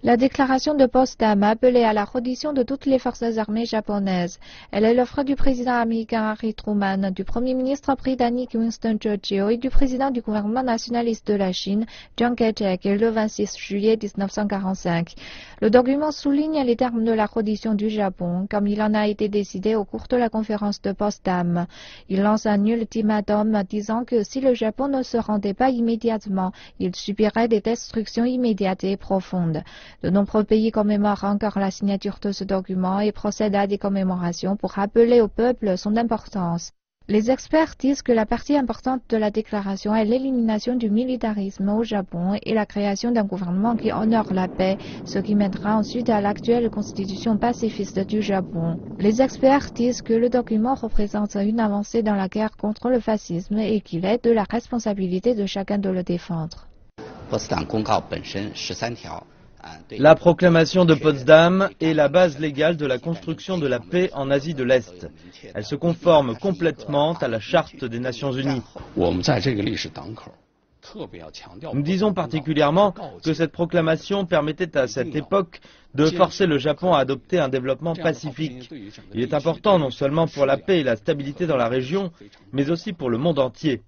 La déclaration de Potsdam a appelé à la reddition de toutes les forces armées japonaises. Elle est l'offre du président américain Harry Truman, du premier ministre britannique Winston Churchill et du président du gouvernement nationaliste de la Chine, Chiang Kai-shek, le 26 juillet 1945. Le document souligne les termes de la reddition du Japon, comme il en a été décidé au cours de la conférence de Potsdam. Il lance un ultimatum disant que si le Japon ne se rendait pas immédiatement, il subirait des destructions immédiates et profondes. De nombreux pays commémorent encore la signature de ce document et procèdent à des commémorations pour rappeler au peuple son importance. Les experts disent que la partie importante de la déclaration est l'élimination du militarisme au Japon et la création d'un gouvernement qui honore la paix, ce qui mènera ensuite à l'actuelle constitution pacifiste du Japon. Les experts disent que le document représente une avancée dans la guerre contre le fascisme et qu'il est de la responsabilité de chacun de le défendre. La proclamation de Potsdam est la base légale de la construction de la paix en Asie de l'Est. Elle se conforme complètement à la Charte des Nations Unies. Nous disons particulièrement que cette proclamation permettait à cette époque de forcer le Japon à adopter un développement pacifique. Il est important non seulement pour la paix et la stabilité dans la région, mais aussi pour le monde entier.